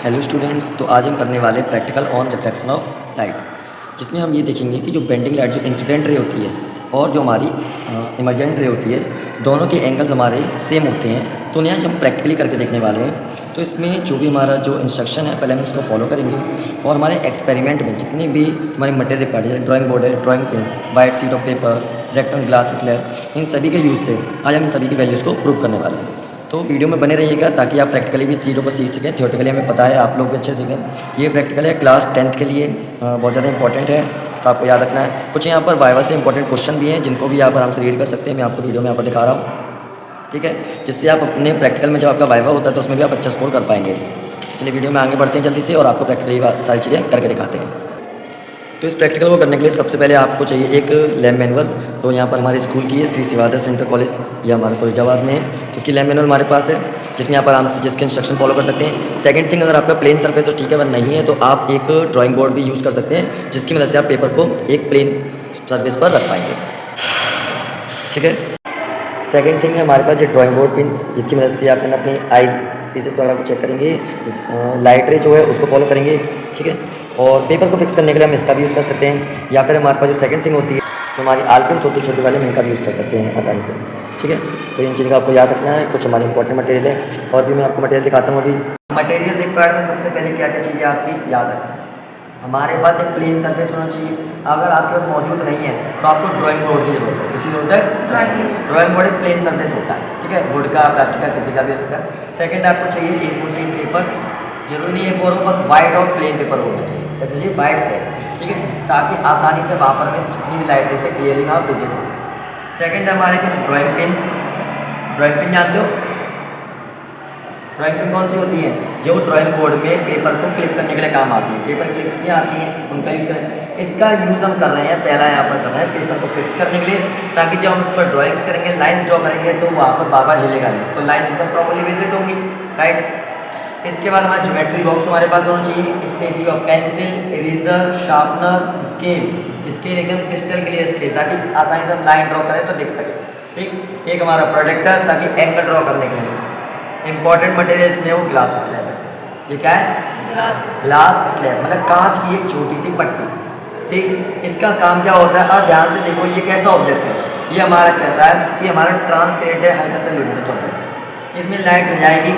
Hello students, तो आज हम करने वाले practical on reflection of light, जिसमें हम ये देखेंगे कि जो बेंडिंग लाइट जो इंसिडेंट रे होती है और जो हमारी इमरजेंट रे होती है, दोनों के एंगल्स हमारे सेम होते हैं। तो उन्हें आज हम प्रैक्टिकली करके देखने वाले हैं। तो इसमें जो भी हमारा जो इंस्ट्रक्शन है पहले हम इसको फॉलो करेंगे और हमारे एक्सपेरिमेंट में जितने भी हमारे मटेरियल रिक्वायर्ड है, ड्राइंग बोर्ड है, drawing pens, white sheet of paper, rectangle glass slab, इन सभी के यूज़ से आज हम इन सभी की वैल्यूज़ को प्रूव करने वाले हैं। तो वीडियो में बने रहिएगा ताकि आप प्रैक्टिकली भी चीज़ों को सीख सकें। थ्योरेटिकली हमें पता है, आप लोग भी अच्छे सीखें। ये प्रैक्टिकल है क्लास 10th के लिए, बहुत ज़्यादा इंपॉर्टेंट है, तो आपको याद रखना है। कुछ यहाँ पर वाइवा से इंपॉर्टेंट क्वेश्चन भी हैं जिनको भी आप आराम से रीड कर सकते हैं। मैं आपको वीडियो में यहाँ पर दिखा रहा हूँ, ठीक है, जिससे आप अपने प्रैक्टिकल में जब आपका वाइवा होता है तो उसमें भी आप अच्छा स्कोर कर पाएंगे। चलिए वीडियो में आगे बढ़ते हैं जल्दी से और आपको प्रैक्टिकली सारी चीज़ें करके दिखाते हैं। तो इस प्रैक्टिकल को करने के लिए सबसे पहले आपको चाहिए एक लैब मैनुअल। तो यहाँ पर हमारे स्कूल की है, श्री शिवादर सेंटर कॉलेज, ये हमारे फरीदाबाद में है। तो इसकी लैब मैनुअल हमारे पास है, जिसमें आप आराम से जिसके इंस्ट्रक्शन फॉलो कर सकते हैं। सेकंड थिंग, अगर आपका प्लेन सरफेस हो, ठीक है, वह नहीं है तो आप एक ड्राइंग बोर्ड भी यूज़ कर सकते हैं, जिसकी मदद से आप पेपर को एक प्लेन सरफेस पर रख पाएंगे, ठीक है। सेकंड थिंग है हमारे पास ये ड्राइंग बोर्ड पिन्स, जिसकी मदद से आप अपनी आई पीसेस वगैरह को चेक करेंगे, लाइट रे जो है उसको फॉलो करेंगे, ठीक है। और पेपर को फिक्स करने के लिए हम इसका भी यूज़ कर सकते हैं, या फिर हमारे पास जो सेकंड थिंग होती है जो हमारी आलपिन्स होती है छोटे वाले, हम इनका भी यूज़ कर सकते हैं आसानी से, ठीक है। तो इन चीज़ों का आपको याद रखना है। कुछ हमारे इंपॉर्टेंट मटेरियल है और भी मैं आपको मटेरियल दिखाता हूँ अभी। मटेरियल रिक्वायर्ड में सबसे पहले क्या क्या चाहिए आपकी याद रखना। हमारे पास एक प्लेन सरफेस होना चाहिए। अगर आपके पास मौजूद नहीं है तो आपको ड्राइंग बोर्ड की जरूरत है। किसी जरूरत है? ड्राइंग बोर्ड एक प्लेन सरफेस होता है, ठीक है, वुड का, प्लास्टिक का, किसी का भी हो सकता है। सेकंड आपको चाहिए A4 शीट पेपर्स, जरूरी नहीं A4 हो, बस वाइट और प्लेन पेपर होना चाहिए, जैसे ये वाइट है, ठीक है, ताकि आसानी से वहाँ पर हमें जितनी भी लाइट से क्लियरली वहाँ विजिट हो। सेकंड हमारे कुछ ड्राइंग पेन्स, ड्राइंग पेन जानते हो? ड्राइंग पेन कौन सी होती है? जो ड्राइंग बोर्ड में पेपर को क्लिप करने के लिए काम आती है, पेपर क्लिप्स भी आती हैं, उनका यूज़ करें। इसका यूज़ हम कर रहे हैं, पहला यहाँ पर कर रहे हैं पेपर को फिक्स करने के लिए, ताकि जब हम उस पर ड्राइंग्स करेंगे, लाइन्स ड्रॉ करेंगे तो वहाँ पर बार बार हिलेगा नहीं, तो लाइन्स एकदम प्रॉपर्ली विजिट होंगी, राइट। इसके बाद हमारा ज्योमेट्री बॉक्स हमारे पास होना चाहिए। इसमें इसी का pencil, eraser, sharpener, scale, scale एकदम क्रिस्टल क्लियर स्केल, ताकि आसानी से हम लाइन ड्रॉ करें तो दिख सके, ठीक। एक हमारा प्रोटेक्टर, ताकि एंगल ड्रॉ करने के लिए। इंपॉर्टेंट मटेरियल इसमें वो ग्लास स्लैब है। ये क्या है? ग्लास स्लैब, मतलब कांच की एक छोटी सी पट्टी, ठीक। इसका काम क्या होता है? ध्यान से देखो, ये कैसा ऑब्जेक्ट है? ये हमारा कैसा है? ये हमारा ट्रांसपेरेंट है, हल्का सा ल्यूमिनस ऑब्जेक्ट। इसमें लाइट जाएगी,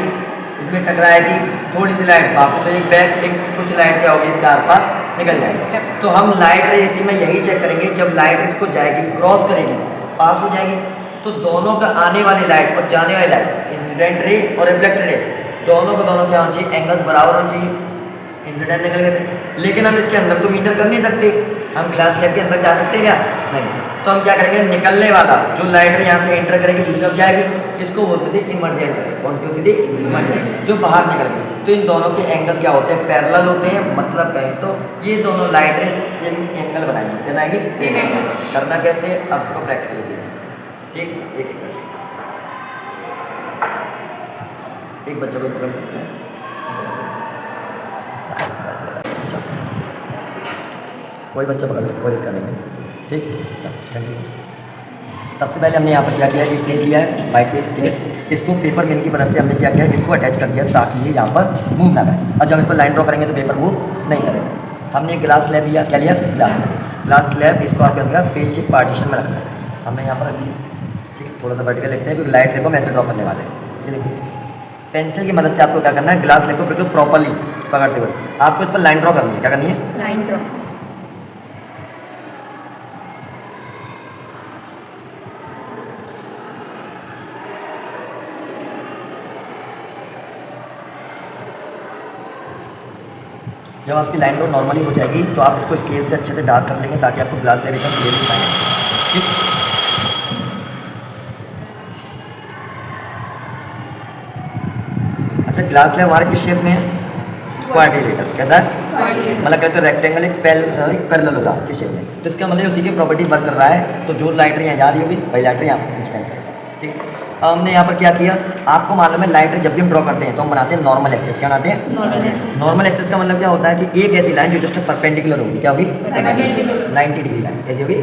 इसमें टकराएगी, थोड़ी सी लाइट वापस एक बैक लिंक, कुछ लाइट क्या होगी इसका आर पार निकल जाएगी। तो हम लाइट रे इसी में यही चेक करेंगे, जब लाइट इसको जाएगी, क्रॉस करेगी, पास हो जाएगी, तो दोनों का आने वाली लाइट और जाने वाली लाइट, इंसिडेंट रे और रिफ्लेक्टेड रे, दोनों का दोनों क्या होना चाहिए? एंगल्स बराबर होना चाहिए। इंसिडेंट एंगल कहते हैं, लेकिन हम इसके अंदर तो मीटर कर नहीं सकते, हम ग्लास स्लैब के अंदर जा सकते हैं क्या? नहीं। तो हम क्या करेंगे? निकलने वाला जो लाइट रे यहाँ से एंटर करेगी, दूसरी तरफ जाएगी, इसको बोलते थे इमरजेंट रे। कौन सी होती थी? इमरजेंट, जो बाहर निकल गई। तो इन दोनों के एंगल क्या होते हैं? पैरेलल होते हैं, मतलब कहें तो ये दोनों लाइट रे सेम एंगल बनाएंगे, बनाएंगे सेम एंगल। करना कैसे? अब थोड़ा प्रैक्टिकल, ठीक। एक बच्चा को पकड़ सकते हैं, कोई बच्चा पकड़ सकता है, कोई दिक्कत नहीं है, ठीक। Thank you. सबसे पहले हमने यहाँ पर क्या किया? एक पेज लिया है, वाइट पेज, ठीक है। इसको पेपर मेन की मदद से हमने क्या किया? इसको अटैच कर दिया ताकि ये यहाँ पर मूव ना करे, और जब इस पर लाइन ड्रॉ करेंगे तो पेपर मूव नहीं करेगा। हमने एक ग्लास स्लैब लिया, क्या लिया? Glass slab. इसको आपके अंदर पेज के पार्टीशन में रखना है, हमने यहाँ पर रख दिया, ठीक है। थोड़ा सा वर्टिकल लिखते हैं क्योंकि लाइट रे को हम ऐसे ड्रॉ करने वाले हैं। ये देखिए, पेंसिल की मदद से आपको क्या करना है? ग्लास स्लैब को बिल्कुल प्रॉपर्ली पकड़ते हुए आपको इस पर लाइन ड्रॉ करनी है। क्या करनी है? Line draw. जब आपकी लाइन ड्रॉ नॉर्मली हो जाएगी तो आप इसको स्केल से अच्छे से डार्क कर लेंगे ताकि आपको ग्लास स्लैब एकदम क्लियर दिख पाए। अच्छा, ग्लास स्लैब हमारे किस शेप में है? क्वाड्रिलेटरल। कैसा है? मतलब कहते हैं रेक्टेंगल, एक पैरेलल होगा किस शेप में, तो इसका मतलब उसी की प्रॉपर्टी वर्क कर रहा है। तो जो लाइट रे यहाँ जा रही होगी वही लाइट रे यहाँ पर इंसिडेंस करेगा, ठीक है। हमने यहाँ पर क्या किया? आपको मालूम है लाइट रे जब भी हम ड्रॉ करते हैं तो हम बनाते हैं नॉर्मल एक्सिस। क्या बनाते हैं? नॉर्मल एक्सिस का मतलब क्या होता है कि एक ऐसी लाइन जो जस्ट परपेंडिकुलर होगी, क्या होगी? 90 डिग्री लाइन। कैसी होगी?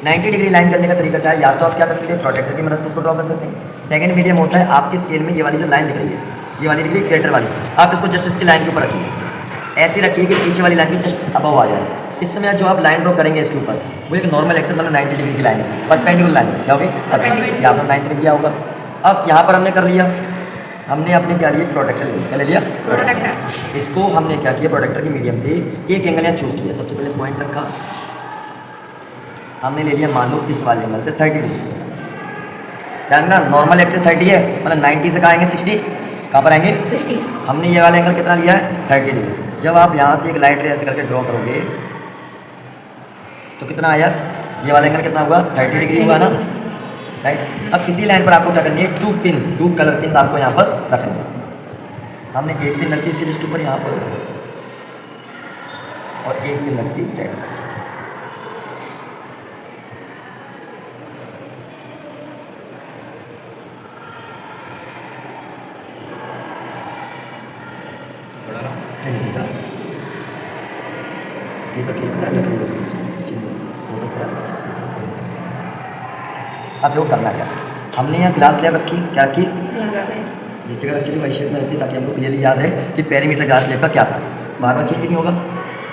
90 डिग्री लाइन करने का तरीका क्या है? या तो आप क्या कर सकते हैं? प्रोटेक्टर की मदद से उसको ड्रॉ कर सकते हैं। सेकंड मीडियम होता है आपके स्केल में ये वाली जो लाइन दिख रही है, ये वाली दिख रही है क्रिएटर वाली, आप इसको जस्ट इसकी लाइन के ऊपर रखिए, ऐसे रखिए कि पीछे वाली लाइन भी जस्ट अबव आ जाए। इस समय जो आप लाइन ड्रॉ करेंगे इसके ऊपर वो एक नॉर्मल एक्सेल मतलब 90 डिग्री की लाइन है, परपेंडिकुलर लाइन है, क्या हो गई, यहाँ पर 90 डिग्री किया होगा। अब यहाँ पर हमने कर लिया, हमने अपने क्या लिया, प्रोटेक्टर लिया, क्या ले लिया, प्रोटेक्टर। इसको हमने क्या किया, प्रोटेक्टर की मीडियम से एक एंगल यहाँ चूज़ किया, सबसे पहले पॉइंट रखा, हमने ले लिया मान लो इस वाले एंगल से 30 डिग्री। ध्यान रखना नॉर्मल एक्सेस 30 है, मतलब 90 से कहाँ आएंगे 60, कहाँ पर आएंगे 60। हमने ये वाला एंगल कितना लिया है 30 डिग्री। जब आप यहाँ से एक लाइट रे ऐसे करके ड्रॉ करोगे तो कितना आया, ये वाला एंगल कितना होगा 30 डिग्री हुआ ना, राइट। अब इसी लाइन पर आपको क्या करनी है, 2 पिन्स, 2 कलर पिन्स आपको यहाँ पर रखनी है। हमने एक पिन रख दी इसके जस्ट ऊपर यहाँ पर और एक पिन रख दी रेड पर। ये सब चीज़ पता लकड़ी हो सकता है। अब योग करना क्या, हमने यहाँ ग्लास स्लैब रखी, क्या रखी, जिस जगह रखी थी वही शेप में रखी ताकि हमको क्लियरली याद रहे कि पेरीमीटर ग्लास स्लैब का क्या था, बार बार चेंज नहीं होगा।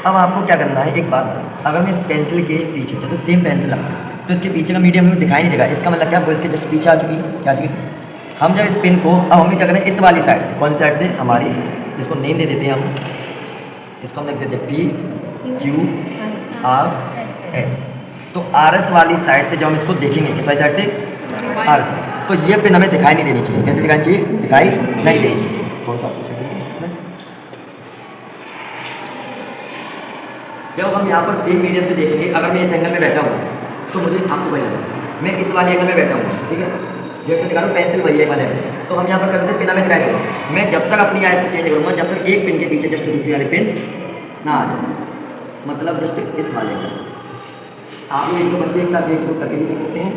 अब आपको क्या करना है, एक बात अगर मैं इस पेंसिल के पीछे जैसे सेम पेंसिल लगा तो इसके पीछे का मीडियम हमें दिखाई नहीं देगा, इसका मतलब क्या, वो इसके जस्ट पीछे आ चुकी, क्या आ चुकी। हम जब इस पिन को, अब हमें क्या करें, इस वाली साइड से, कौन सी साइड से, हमारी, इसको नेम दे देते हैं हम, इसको हम लिख देते हैं PQRS। तो RS वाली साइड से जब हम इसको देखेंगे, इस वाली साइड से RS, तो ये पिन हमें दिखाई नहीं देनी चाहिए। कैसे दिखानी चाहिए, दिखाई नहीं देनी चाहिए। थोड़ा सा पीछे करिए। जब हम यहाँ पर सेम मीडियम से देखेंगे, अगर मैं इस एंगल में बैठा हूँ तो मुझे आपको वही लगेगा, मैं इस वाले एंगल में बैठा हूँ, ठीक है, जैसे दिखा रहा हूँ पेंसिल वही है वाले, तो हम यहाँ पर करते हैं पिन हमें दिखाई देगा। मैं जब तक अपनी आइस को चेंज करूँगा जब तक एक पिन के पीछे जस्ट दूसरी वाले पिन ना आ जाए, मतलब जस्ट इस वाले का। आप लोग तो बच्चे एक साथ एक दो करके भी देख सकते हैं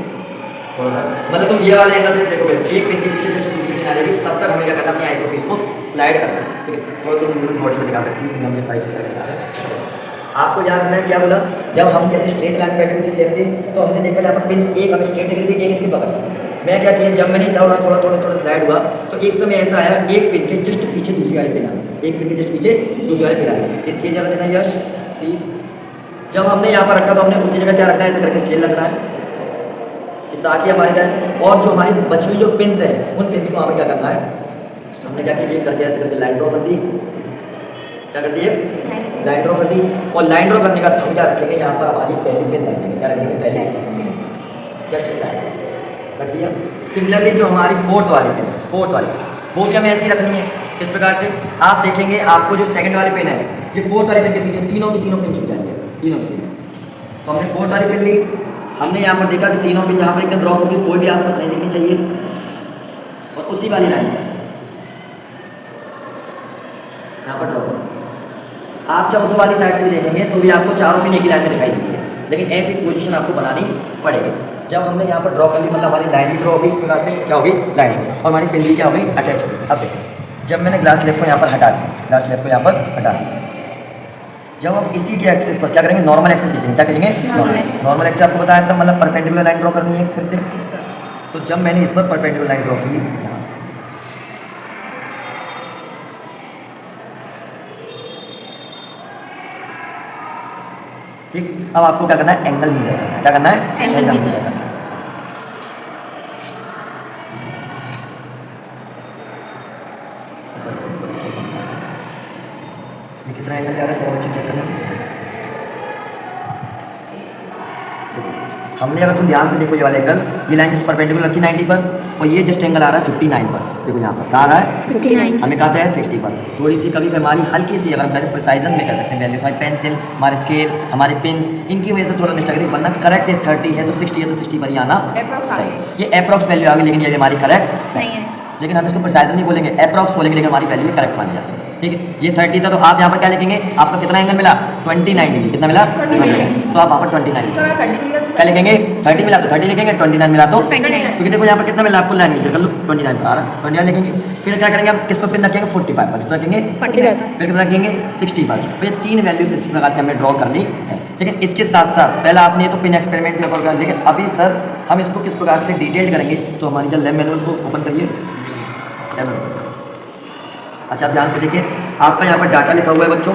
थोड़ा सा, मतलब तुम ये वाले एंगल से देखोगे एक पिन के पीछे जस्ट दूसरी पिन आ जाएगी, तब तक हमें क्या करना, अपनी आई को पीस को स्लाइड करना है, ठीक है। थोड़ा तुम बॉडी में दिखा सकती हूँ, हमने साइज करके आपको याद रखना है क्या बोला, जब हम जैसे स्ट्रेट लाइन बैठे हुए स्लेब पे तो हमने देखा यहाँ पर पिन्स एक हमें स्ट्रेट दिख रही थी, एक इसके बगल। मैं क्या किया, जब मैंने थोड़ा थोड़ा थोड़ा थोड़ा स्लाइड हुआ तो एक समय ऐसा आया, एक पिन के जस्ट पीछे दूसरी वाली पिन आ, एक पिन के जस्ट पीछे दूसरी वाली पिन आ। इसके जगह देना यश 30। जब हमने यहाँ पर रखा तो हमने उसी जगह क्या रखना है, ऐसे करके स्केल रखना है ताकि हमारे क्या, और जो हमारी बची हुई जो पिन्स है उन पिन्स को हमें क्या करना है, हमने क्या किया, एक करके ऐसे करके लाइन ड्रॉ कर दी, क्या कर दी, एक लाइन ड्रॉ कर दी। और लाइन ड्रॉ करने का हम क्या रखेंगे, यहाँ पर हमारी पहली पिन रख देंगे, क्या रखेंगे, पहले जस्ट इस लाइन रख दिया। सिमिलरली जो हमारी फोर्थ वाली पिन, फोर्थ वाली वो भी हमें ऐसी रखनी है इस प्रकार से। आप देखेंगे आपको जो सेकंड वाली पिन है, ये फोर्थ वाली पिन के पीछे तीनों की तीनों पिन छूट जाएंगे, तीनों की तीनों। तो हमने फोर्थ वाली पिन ली, हमने यहाँ पर देखा कि तीनों पिन यहाँ पर एकदम ड्रॉप होगी, कोई भी आसपास नहीं दिखनी चाहिए, और उसी वाली लाइन यहाँ पर ड्रॉप। आप जब उस वाली साइड से भी देखेंगे तो भी आपको चारों पिन एक ही लाइन में दिखाई देंगी, लेकिन ऐसी पोजीशन आपको बनानी पड़ेगी। जब हमने यहाँ पर ड्रॉ कर ली, मतलब हमारी लाइन भी ड्रॉ होगी, इस प्रकार से क्या होगी, लाइन, और हमारी पिन भी क्या होगी, अटैच होगी। अब देखिए जब मैंने ग्लास स्लैब को यहाँ पर हटा दिया, ग्लास स्लैब को यहाँ पर हटा दिया, जब हम इसी के एक्सेस पर क्या करेंगे, नॉर्मल एक्सेस खींचेंगे, क्या करेंगे, नॉर्मल एक्सेस। आपको बताया था मतलब परपेंडिकुलर लाइन ड्रॉ करनी है फिर से। तो जब मैंने इस पर परपेंडिकुलर लाइन ड्रॉ की यहाँ से, ठीक, अब आपको क्या करना है, एंगल मेजर करना है, क्या करना है, एंगल मेजर करना है। ये कितना एंगल जा रहा है, चलो बच्चे चेक करना। हमने अगर तुम ध्यान से देखो ये वाला एंगल, ये लाइन जस्ट परपेंडिकुलर रखी 90 पर, और ये जस्ट एंगल आ रहा है 59 पर। देखो यहाँ पर कहाँ आ रहा है 59, हमें कहा था 60 पर। थोड़ी सी कभी हमारी हल्की सी, अगर हम कहते हैं प्रिसाइजन में कह सकते हैं वैल्यूज, हमारी पेंसिल, हमारे स्केल, हमारे पिन्स, इनकी वजह से थोड़ा मिस्टेक है, वरना करेक्ट है 30 है तो 60 है तो 60 पर ही आना चाहिए। ये अप्रॉक्स वैल्यू आ गई, लेकिन ये हमारी करेक्ट नहीं है, लेकिन हम इसको प्रिसाइजन नहीं बोलेंगे, अप्रॉक्स बोलेंगे, लेकिन हमारी वैल्यू करेक्ट मानी जाती है, ठीक है। ये 30 था तो आप यहाँ पर क्या लिखेंगे, आपको कितना एंगल मिला, 29 डिग्री, कितना मिला, 29, तो आप वहाँ पर 29 क्या लिखेंगे, 30 मिला तो 30 लिखेंगे, 29 मिला तो, क्योंकि देखो यहाँ पर कितना मिला, आपको लाइन नीचे कर लो, 29 पर आ रहा है, 29 लिखेंगे। फिर क्या करेंगे, हम किस पर पिन रखेंगे, 45 पर, किस पर रखेंगे, 45, फिर कितना रखेंगे, 60 पर। तो ये 3 वैल्यूज इस प्रकार से हमें ड्रॉ करनी है। लेकिन इसके साथ साथ पहला आपने तो पिन एक्सपेरिमेंट किया होगा, लेकिन अभी सर हम इसको किस प्रकार से डिटेल करेंगे, तो हमारी जो लैब मैनुअल को ओपन करिए, अच्छा, आप ध्यान से देखिए, आपका यहाँ पर डाटा लिखा हुआ है बच्चों,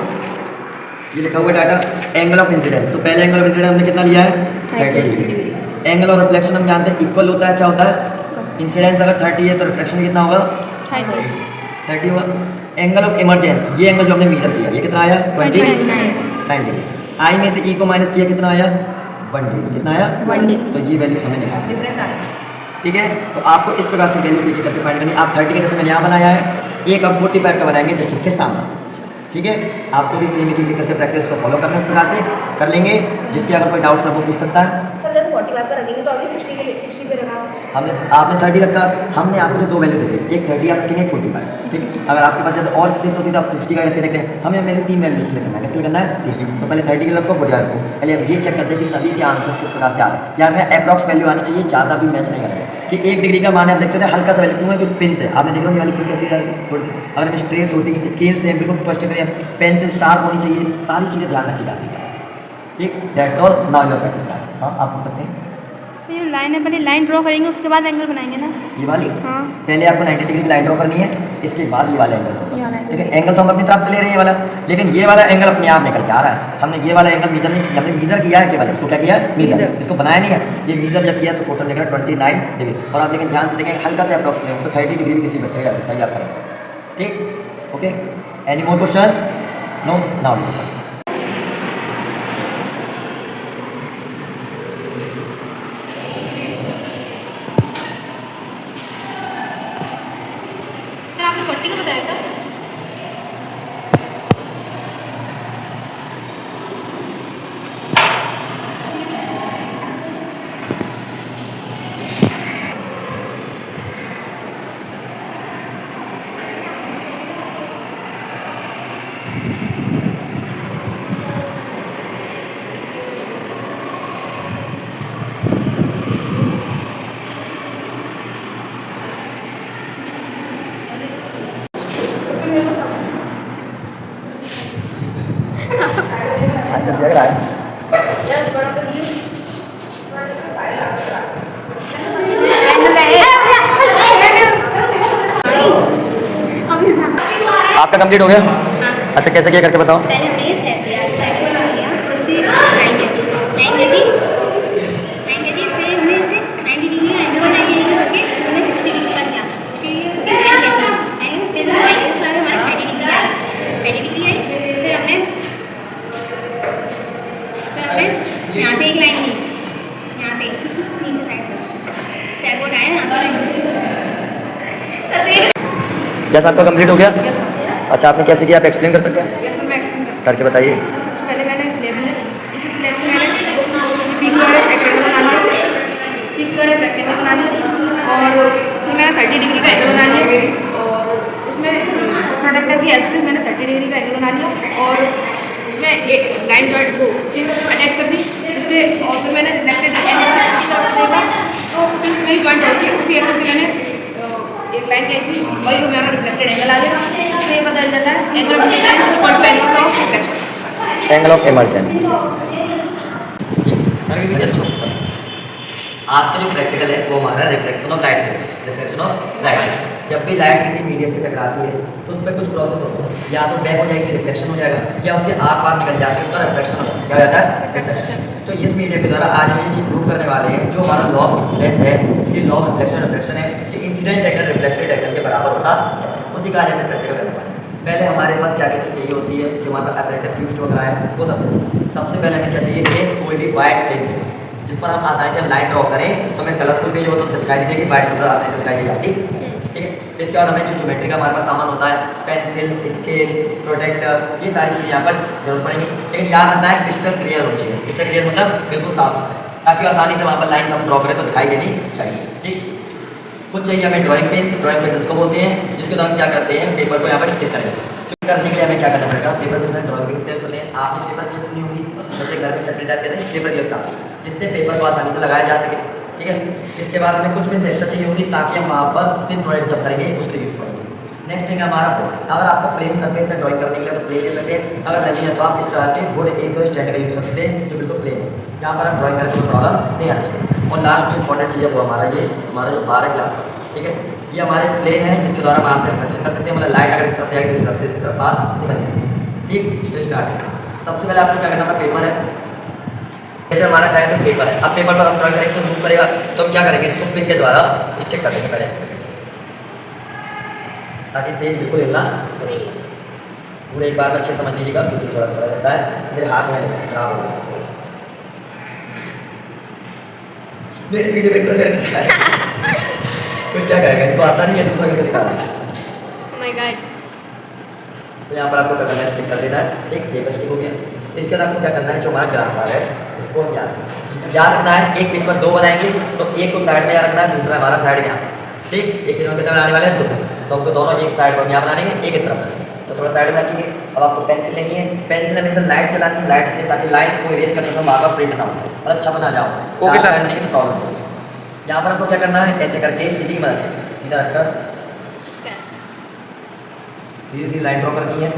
ये लिखा हुआ है डाटा एंगल ऑफ इंसिडेंस। तो पहले एंगल ऑफ इंसिडेंस हमने कितना लिया है 30 डिग्री। एंगल ऑफ रिफ्लेक्शन हम जानते हैं इक्वल होता है, क्या होता है, इंसिडेंस अगर 30 है तो रिफ्लेक्शन कितना होगा 30 होगा। एंगल ऑफ इमरजेंस, ये एंगल जो हमने मेजर किया ये कितना आया 29 डिग्री। आई में से ई को माइनस किया कितना आया 1 डिग्री, कितना आया 1 डिग्री। तो ये वैल्यू हमें निकालनी, ठीक है। तो आपको इस प्रकार से वैल्यू सीखी करके फाइंड करनी। आप 30 का जैसे मैंने यहाँ बनाया है, एक हम 45 का बनाएंगे जस्ट इसके सामने, ठीक है। आपको भी सेम एक करके प्रैक्टिस को फॉलो करना इस प्रकार से कर लेंगे। जिसके अगर कोई डाउट सब वो पूछ सकता है। सर जब 45 का रखेंगे तो अभी 60 पे रखा हमने, आपने 30 रखा, हमने आपको जो 2 वैल्यू देते हैं, एक 30 आप रखेंगे, एक 45, ठीक है। अगर आपके पास जैसे और स्पेस होती तो आप 60 का रख के देखते हैं। हमें मैंने 3 वैल्यू इसलिए करना है, किसके लिए करना है 3। तो पहले 30 के रखो, 45 को पहले अब ये चेक करते हैं कि सभी के आंसर्स किस प्रकार से आ रहे हैं। या हमें अप्रॉक्स वैल्यू आनी चाहिए, ज़्यादा भी मैच नहीं करेंगे कि 1 डिग्री का मान आप देखते थे हल्का सा वैल्यू क्यों है, क्योंकि पिन से आपने देखा ये वाली पिन कैसी थोड़ी, अगर हमें स्ट्रेट होती स्केल से बिल्कुल स्पष्ट करें, पेंसिल शार्प होनी चाहिए, सारी चीज़ें ध्यान रखी जाती है, ठीक। That's all, now your practice time. हाँ, आप पूछ सकते हैं। तो ये लाइन है, पहले लाइन ड्रॉ करेंगे उसके बाद एंगल बनाएंगे ना, ये वाली हाँ। पहले आपको 90 डिग्री की लाइन ड्रॉ करनी है, इसके बाद ये वाला एंगल ड्रॉ। लेकिन एंगल तो हम अपनी तरफ से ले रहे हैं ये वाला, लेकिन ये वाला एंगल अपने आप निकल के आ रहा है। हमने ये वाला एंगल मीजर नहीं, हमने मीजर किया है केवल, इसको क्या किया है मीजर, इसको बनाया नहीं है। ये मीजर जब किया तो टोटल निकला 29 डिग्री। और आप लेकिन ध्यान से देखेंगे हल्का से अप्रॉक्सीमेट तो 30 डिग्री भी किसी बच्चे का जा सकता है, आप करेंगे, ठीक। Okay, any more questions? No, now sir आपने 40 का बताया था। लग रहा है। आपका कंप्लीट हो गया? अच्छा, कैसे किया करके बताओ। पहले हमने ये स्टेप लिया, स्टेप बना लिया, उससे 9 केजी, फिर हमने इससे 90 डिग्री एंगल बनाया, ये करके हमने 60 डिग्री कर दिया, 60 डिग्री फिर 9 केजी एंगल, फिर इसको एंगल लगा के हमारा 30 डिग्री आया, 30 डिग्री आई। फिर हमने यहाँ से एक लाइन ली, यहाँ से नीचे साइड से स्टेप उठाया, यहाँ से जैसा आपका कंप्लीट हो गया? Yes sir. अच्छा, आपने कैसे किया, आप एक्सप्लेन कर सकते हैं? यस सर, मैं एक्सप्लेन करता करके बताइए। हूँ। सबसे पहले मैंने स्लेब में PQRS रेक्टेंगल बना लिया, PQRS रेक्टेंगल बना लिया, और फिर मैंने 30 डिग्री का एंगल बना लिया, और उसमें प्रोडक्टर की हेल्प से मैंने 30 डिग्री का एंगल बना लिया, और उसमें एक लाइन जॉइंट को फिर अटैच कर दी इससे, और फिर मैंने देखा तो फिर मेरी जॉइंट होगी, उसी एंगल से मैंने एक लाइन कैसी वही हमारा रिफ्लेक्टेड एंगल आ गया। इससे ये पता चल जाता है angle of incidence equal to angle of reflection, angle of emergence. अच्छा सुनो सर, आज का जो प्रैक्टिकल है वो हमारा रिफ्लेक्शन ऑफ लाइट है। रिफ्लेक्शन ऑफ लाइट, जब भी लाइट किसी मीडियम से टकराती है तो उसमें कुछ प्रोसेस होता है, या तो बैक हो जाएगी रिफ्लेक्शन हो जाएगा, या उसके आर पार निकल जाके उसका रिफ्लेक्शन हो जाएगा, क्या हो जाता है रिफ्लेक्शन। तो इस मीडियम के द्वारा आज हम ये चीज प्रूव करने वाले हैं, जो हमारा लॉ ऑफ इंसिडेंस है, ये लॉ ऑफ रिफ्लेक्शन है कि इंसिडेंट एंगल रिफ्लेक्टेड एंगल के बराबर होता है, उसी का आज हमें प्रैक्टिकल करने वाले हैं। पहले हमारे पास क्या क्या चीज़ चाहिए होती है, जो हमारा अपरेटस यूज हो रहा है वो सब। सबसे पहले हमें क्या चाहिए, एक कोई भी वाइट पेन जिस पर हम आसानी से लाइन ड्रॉ करें, तो हमें कलरफुल पेज हो तो दिखाई देगी, वाइट पेपर आसानी से दिखाई दी जाती है, ठीक है। इसके बाद हमें जो ज्योमेट्री का हमारे पास सामान होता है, पेंसिल, स्केल, प्रोटेक्टर, ये सारी चीज़ें यहाँ पर जरूरत पड़ेगी। लेकिन याद रखना है क्रिस्टल क्लियर होनी चाहिए। क्रिस्टल क्लियर मतलब बिल्कुल साफ सुथरा, ताकि आसानी से वहाँ पर लाइन हम ड्रॉ करें तो दिखाई देनी चाहिए, ठीक। कुछ चाहिए हमें ड्राइंग पेंस को बोलते हैं, जिसके द्वारा क्या करते हैं, पेपर को यहाँ पर स्टिक करेंगे। करने के लिए हमें क्या करना पड़ेगा, पेपर से ड्राइंग पेंस यूज करते हैं। आपने पेपर यूज सुनी होगी, जैसे घर में चटनी टाइप कहते हैं, पेपर यूज करते हैं, जिससे पेपर को आसानी से लगाया जा सके, ठीक है। इसके बाद हमें कुछ पेंस एक्स्ट्रा चाहिए होगी, ताकि हम वहाँ पर पिन प्रोडक्ट जब करेंगे उसके यूज़ करेंगे। नेक्स्ट थिंग हमारा बोर्ड, अगर आपको प्लेन सरफेस से ड्राइंग करने के लिए तो प्लेन ले सकते हैं, अगर नहीं है तो आप इस तरह के वुड एक स्टैंड का यूज़ कर सकते हैं जो बिल्कुल प्लेन है, जहाँ पर आप ड्राइंग करने से प्रॉब्लम नहीं आनी चाहिए। और लास्ट जो इंपॉर्टेंट चीज़ है वो हमारा ये हमारा जो बार है ग्लास, ठीक है। ये हमारे प्लेन है जिसके द्वारा हम आपसे रिफ्लेक्शन कर सकते हैं, मतलब लाइट अगर इस तरफ जाएगी तो इस तरफ से इस तरफ बाहर निकल जाएगी। ठीक, तो स्टार्ट। सबसे पहले आपको क्या करना है, पेपर है, जैसे हमारा टाइम तो पेपर है, अब पेपर पर हम ड्राइंग करेंगे तो मूव करेगा, तो हम क्या करेंगे, इसको पिन के द्वारा स्टिक कर देंगे पहले, ताकि पेज बिल्कुल हिलना पूरे एक बार में अच्छे समझ लीजिएगा, क्योंकि थोड़ा सा पता रहता है मेरे हाथ में खराब हो गया, मेरे वीडियो में कोई क्या कहेगा, इनको आता नहीं है, दूसरा करके दिखा रहा है। My God. तो यहाँ पर आपको क्या करना है, स्टिक कर देना है। ठीक, पेपर स्टिक हो गया। इसके बाद आपको क्या करना है, जो हमारा ग्राफ बार है इसको हम याद रखना है। एक पेज पर 2 बनाएंगे तो एक को साइड में यहाँ रखना है, दूसरा हमारा साइड में यहाँ। ठीक, एक पेज में कितना बनाने वाले हैं, 2, तो हमको दोनों एक साइड पर यहाँ बनाएंगे, एक इस तरफ बनाएंगे, तो थोड़ा साइड में रखिए। अब आपको पेंसिल लेनी है, पेंसिल हमेशा लाइट चलानी है, लाइट से, ताकि लाइन्स को इरेज करते समय बार बार प्रिंट ना हो, मतलब अच्छा बना जाओ। Okay sir. तो प्रॉब्लम होगी। यहाँ पर आपको क्या करना है, ऐसे करके इसी की मदद से सीधा रखकर धीरे धीरे लाइन ड्रॉ करनी है,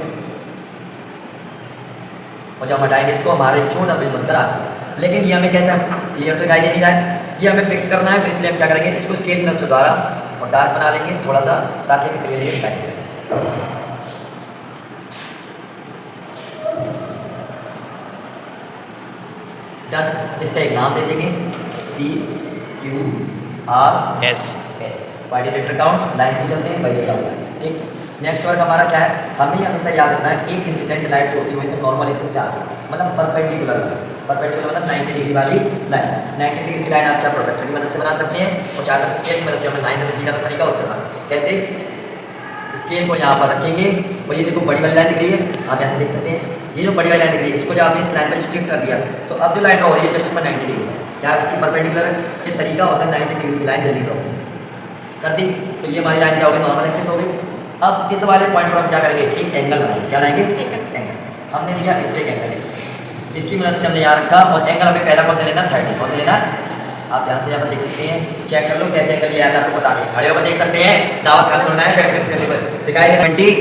और जब हम हटाएंगे इसको हमारे छोटा बिल बनकर आ जाएगा। लेकिन ये हमें कैसा क्लियर तो दिखाई दे नहीं रहा है, ये हमें फिक्स करना है, तो इसलिए हम क्या करेंगे, इसको स्केल पेन से द्वारा और डार्क बना लेंगे थोड़ा सा, ताकि हमें क्लियर दिखाई दे। डन, इसका एक नाम दे देंगे, PQRS, क्वाड्रिलेटरल काउंट्स, लाइन से चलते हैं, वही काउंट है। ठीक, नेक्स्ट वर्क हमारा क्या है, हमें हमेशा याद रखना है, एक इंसिडेंट लाइट जो होती है वैसे नॉर्मल एक्सिस से आती है, मतलब परपेंडिकुलर मतलब 90 डिग्री वाली लाइन। 90 डिग्री की लाइन आप चाहे प्रोडक्टर की मदद से बना सकते हैं, और चाहे स्केल की मदद से हमें 9 का तरीका उससे बना सकते हैं। कैसे, स्केल को यहाँ पर रखेंगे, और ये देखो बड़ी वाली लाइन दिख रही है, आप यहाँ से देख सकते हैं, ये जो बड़ी वाली लाइन दिख रही है, इसको जब आपने इस लाइन पर स्ट्रिक कर दिया, तो अब जो लाइन ड्रॉ हो रही है जस्ट पर 90 डिग्री है, क्या इसकी परपेंडिकुलर है, ये तरीका होता है 90 डिग्री की लाइन जल्दी ड्रॉ कर दी, तो ये हमारी लाइन क्या होगी, नॉर्मल एक्सिस हो गई। अब इस वाले पॉइंट पर हम क्या करेंगे, एक एंगल बनाएंगे, क्या लाएंगे, एंगल। हमने दिया इससे एक एंगल, इसकी मदद से हमने यहाँ रखा, और एंगल हमें पहला कौन सा लेना, 30, कौन सा लेना, आप ध्यान से यहाँ पर देख सकते हैं, चेक कर लो कैसे एंगल लिया था, आपको पता नहीं, खड़े होकर देख सकते हैं, दावत खाने होना है, दिखाई 20,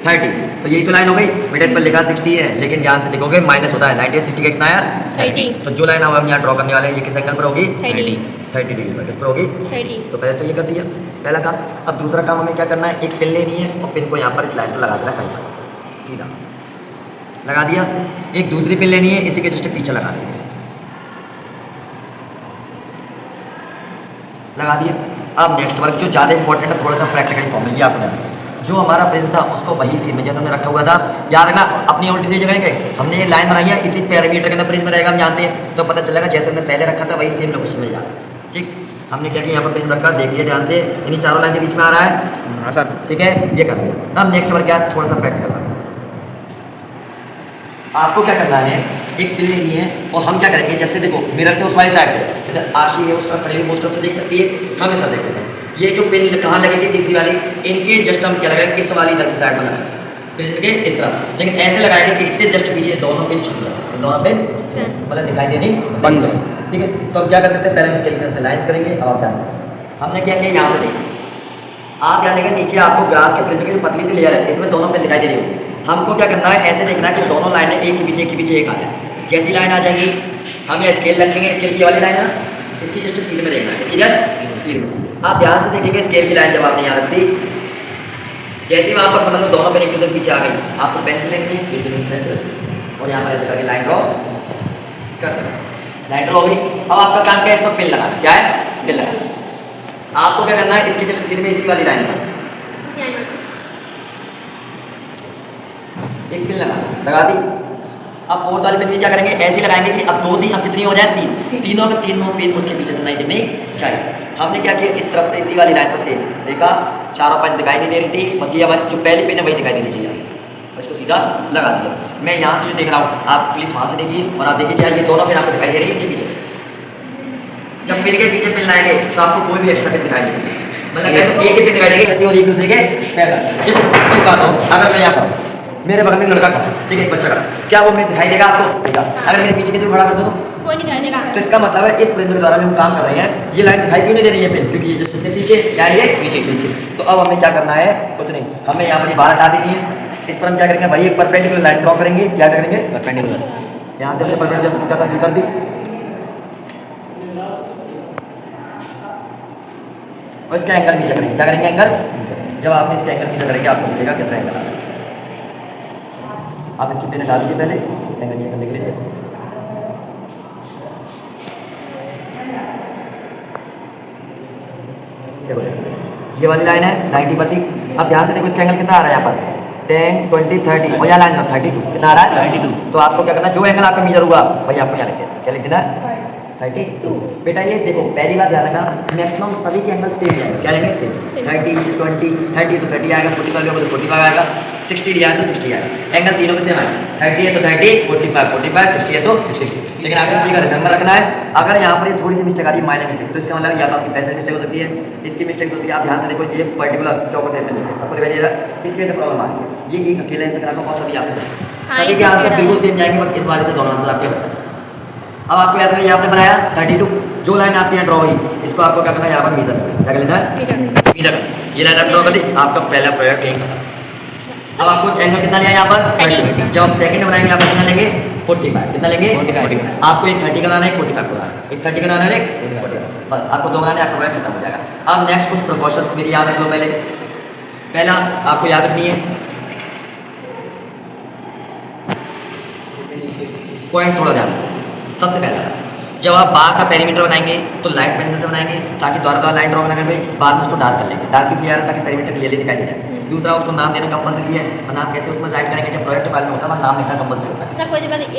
30, तो यही तो लाइन हो गई। मिडिल पर लिखा 60 है, लेकिन ध्यान से देखोगे माइनस होता है, 90 60 का कितना आया, 30, तो जो लाइन हम यहाँ ड्रॉ करने वाले हैं, ये किस एंगल पर होगी, 30 डिग्री पर, किस पर होगी, 30। तो पहले तो ये कर दिया पहला काम। अब दूसरा काम हमें क्या करना है, एक पिन लेनी है, और पिन को यहाँ पर इस लाइन पर लगा देना, कहीं पर सीधा लगा दिया। एक दूसरी पिन लेनी है, इसी के जस्ट पीछे लगा देंगे, लगा दिया। अब नेक्स्ट वर्क जो ज़्यादा इंपॉर्टेंट है, थोड़ा सा प्रैक्टिकली फॉर्म में, ये आपको जो हमारा प्रिज्म था उसको वही सीन में जैसे हमने रखा हुआ था, याद रखना अपनी उल्टी सी जगह नहीं, हमने ये लाइन बनाई है, इसी पैरामीटर के अंदर प्रिज्म रहेगा, हम जानते हैं, तो पता चलेगा जैसे हमने पहले रखा था वही सेम लोकेशन में जाएगा। ठीक, हमने क्या किया, यहाँ पर प्रिज्म रखा, देख लिया ध्यान से, इन्हीं चारों लाइन के बीच में आ रहा है। हाँ सर। ठीक है, ये कर लिया। अब नेक्स्ट वर्क क्या है, थोड़ा सा प्रैक्टिकल करना है। आपको क्या करना है, एक पिन लेनी है, और हम क्या करेंगे, जैसे देखो मिरर के उस वाली साइड से, जैसे आशी है उस तरफ खड़ी हुई, उस तरफ से देख सकती है, हम इस तरफ देखते हैं। ये जो पिन कहाँ लगेगी, तीसरी वाली, इनके जस्ट हम क्या लगाएंगे, इस वाली इधर की साइड में लगाएंगे, प्रिज्म के इस तरफ, लेकिन ऐसे लगाएंगे कि इसके जस्ट पीछे दोनों पिन छूट जाए, दोनों पिन मतलब दिखाई देनी बन जाए। ठीक है, तो हम क्या कर सकते हैं, पहले इसके लिए से लाइन्स करेंगे। अब आप ध्यान से, हमने क्या किया, यहाँ से देखिए, आप ध्यान देंगे नीचे आपको ग्लास के प्रिज्म की जो पतली सी लेयर है, इसमें दोनों पिन दिखाई दे रही होगी। हमको क्या करना है, ऐसे देखना है कि दोनों लाइनें एक के पीछे एक आ जाए। जैसी लाइन आ जाएगी, हम ये स्केल रखेंगे, स्केल की वाली लाइन है ना, इसकी जस्ट सीध में देखना है, इसकी जस्ट सीध में। आप ध्यान से देखेंगे स्केल की लाइन जब आपने यहाँ रख दी, जैसे वहाँ पर समझ लो दोनों पिन एक दूसरे पीछे आ गई, आपको पेंसिल लेनी है, इस पेंसिल, और यहाँ पर ऐसे करके लाइन ड्रॉ कर देना, लाइन ड्रॉ हो गई। अब आपका काम क्या है, इस पर पिन लगाना, क्या है, पिन लगाना। आपको क्या करना है, इसके जस्ट सीध में इसी वाली लाइन एक पिन लगा दी। अब फोर्थ वाली पिन भी क्या करेंगे, ऐसे लगाएंगे कि अब 2 3, अब कितनी हो जाए, 3, तीनों के तीनों पिन उसके पीछे से नहीं दिखनी चाहिए। हमने क्या किया, इस तरफ से इसी वाली लाइन पर सेम देखा, चारों पिन दिखाई नहीं दे रही थी, बस ये हमारी जो पहली पिन है वही दिखाई देनी चाहिए, इसको सीधा लगा दिया। मैं यहाँ से जो देख रहा हूँ, आप प्लीज़ वहाँ से देखिए, और आप देखिए क्या ये दोनों पिन आपको दिखाई दे रही है इसके पीछे। जब पिन के पीछे पिन लाएंगे तो आपको कोई भी एक्स्ट्रा पिन दिखाई देगी, मतलब तो एक ही पिन दिखाई देगी, ऐसे और एक दूसरे के पैरेलल। एक बात हो, अगर मैं यहाँ पर मेरे बगल में लड़का खड़ा है, ठीक है, एक बच्चा खड़ा, क्या वो मैं दिखाई देगा आपको, देगा। अगर मेरे पीछे किसी को खड़ा कर दो तो कोई नहीं दिखाई देगा। तो इसका मतलब है इस प्रिज्म के द्वारा जो हम काम कर रहे हैं, ये लाइन दिखाई क्यों नहीं दे रही है पिन, क्योंकि ये जैसे पीछे क्या है, पीछे। तो अब हमें क्या करना है, कुछ नहीं, हमें यहाँ पर ये बाहर हटा देनी है। इस पर हम क्या करेंगे भाई, एक परपेंडिकुलर लाइन ड्रॉ करेंगे, क्या करेंगे, परपेंडिकुलर, यहाँ से हमने परपेंडिकुलर कर दी। और इसका एंगल मीजर करेंगे। क्या करेंगे? Angle measure. जब आपने इसका एंगल मीजर करेंगे आपको मिलेगा कितना एंगल आ रहा है। आप इसकी पेन डाल दीजिए पहले एंगल मीजर करने के लिए। देखो ये वाली लाइन है 90 पर थी। अब ध्यान से देखो इसका एंगल कितना आ रहा है यहाँ पर 10, 20, 30 और यहाँ लाइन पर 32 कितना आ रहा है 32। तो आपको क्या करना है जो एंगल आपका मीजर हुआ वही आपको यहाँ लिख देना। क्या लिख देना है 32। बेटा ये देखो पहली बात ध्यान रखना मैक्सिमम सभी के एंगल सेम आएंगे। क्या लेंगे? सेम। 30, 20, 30 तो 30 आएगा, 45 होगा तो 45 आएगा, 60 लिया है तो 60 आएगा। एंगल तीनों में सेम आएगा। 30 है तो 30, 45, 45, 60 है तो 60। लेकिन आपको इस चीज़ का रिमेंबर रखना है अगर यहाँ पर ये थोड़ी सी मिस्टेक आ रही है माइनर मिस्टेक तो इसका मतलब या तो आपकी पेंसिल मिस्टेक हो सकती है, इसकी मिस्टेक होती है। आप ध्यान से देखो ये पर्टिकुलर चौकोर शेप में सबको दिखाई दे रहा है, इसकी वजह से प्रॉब्लम आ रही है। ये एक अकेला ऐसा करा और सभी आपके सभी के आंसर बिल्कुल सेम जाएंगे, बस इस वाले से दोनों आंसर आपके बताए। अब आपको याद रखना ये आपने बनाया 32 जो लाइन आपके यहाँ ड्रॉ हुई इसको आपको क्या करना है यहाँ पर मीजर करना है। क्या कर लेना है? मीजर। ये लाइन आप ड्रॉ कर दी आपका पहला प्रोडक्ट यही खत्म। अब आपको एंगल कितना लिया यहाँ पर 30। जब आप सेकंड बनाएंगे यहाँ पर कितना लेंगे 45। कितना लेंगे 45। आपको एक 30 का बनाना है एक 45 बनाना है, एक 30 का बनाना है एक 45। बस आपको दो बनाना है आपका प्रोडक्ट खत्म हो जाएगा। अब नेक्स्ट कुछ प्रिकॉशंस मेरी याद रख लो। पहला आपको याद रखनी है पॉइंट थोड़ा ध्यान रखो। सबसे पहला जब आप बार का पेरीमीटर बनाएंगे तो लाइट पेंसिल से बनाएंगे ताकि द्वारा लाइन ड्रॉ करना कर बाद में उसको डार्क कर लेंगे। डार्क क्यों किया है ताकि पेरीमीटर क्लियरली दिखाई दे जाए। दूसरा उसको नाम देना कंपल्सरी है और नाम कैसे उसमें राइट करेंगे जब प्रोजेक्ट फाइल में होता है बस नाम लिखना कंपल्सरी होता है।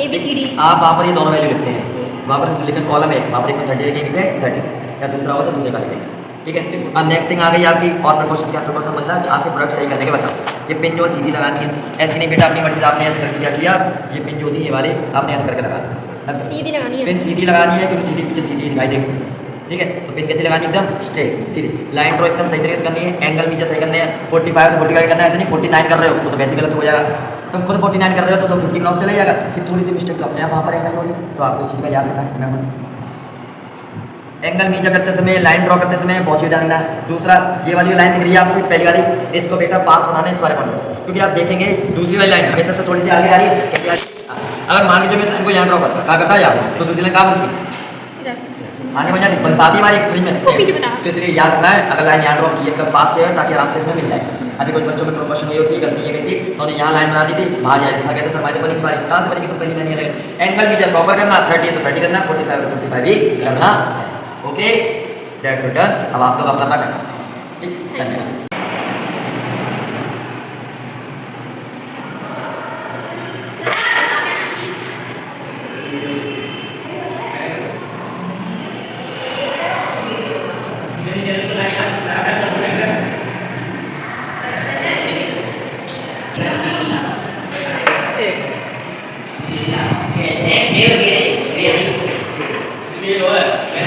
ABCD आप वहाँ पर ये दोनों वैल्यू लिखते हैं वहाँ पर लेकिन कॉलम एक वहाँ पर एक में 30 लिखेंगे 30 या दूसरा हो तो दूसरे का लिखेंगे। ठीक है। अब नेक्स्ट थिंग आ गई आपकी और प्रिकॉशंस क्या प्रिकॉशन मतलब आपके प्रोडक्ट सही करने के बचाओ। ये पिन जो सीधी लगानी है ऐसे नहीं बेटा अपनी मर्जी से आपने ऐसे करके क्या किया ये पिन जो थी ये वाली आपने ऐसे करके लगा दी। अब सीधी लगानी है। पिन सीधी लगानी है क्योंकि सीधी पीछे सीधी दिखाई देगी। ठीक है तो पिन कैसे लगानी एकदम स्ट्रेट सीधी। लाइन ड्रॉ एकदम सही तरीके से करनी है, एंगल नीचे सही करने हैं। 45 तो 45 करना है ऐसे नहीं 49 कर रहे हो तो वैसे गलत हो जाएगा। तुम खुद 49 कर रहे हो तो 50 क्रॉस चला जाएगा कि थोड़ी सी मिस्टेक तो अपने आप वहाँ पर एंगल होगी। तो आपको इस चीज़ का याद रखना है। एंगल नीचे करते समय लाइन ड्रॉ करते समय बहुत चीज जानना है। दूसरा ये वाली लाइन दिख रही है आपको पहली वाली इसको बेटा पास बनाना इस बारे में क्योंकि आप देखेंगे दूसरी वाली लाइन हमेशा से थोड़ी सी आगे आ रही है। कैसे आ रही है? अगर मान के चलो इस लाइन को यहाँ ड्रॉ करता क्या करता है यार तो दूसरी लाइन कहाँ बनती आगे बन जाती बनती हमारी एक में। तो इसलिए याद रखना है अगर लाइन यहाँ ड्रॉ की पास किया ताकि आराम से इसमें मिल जाए। अभी कुछ बच्चों में प्रोपोर्शन ये होती है गलती ये कहती है उन्होंने यहाँ लाइन बना दी थी बाहर जाए दिशा कहते सर हमारी बनी कहाँ से बनेगी तो पहली लाइन ये लगे। एंगल मीजर प्रॉपर करना 30 तो 30 करना 45 तो 45 ही करना है। Okay that's it. अब आप लोग अपना कर सकते हैं। ठीक धन्यवाद।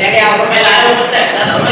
Cái áo có phải lá đâu, nó sẽ là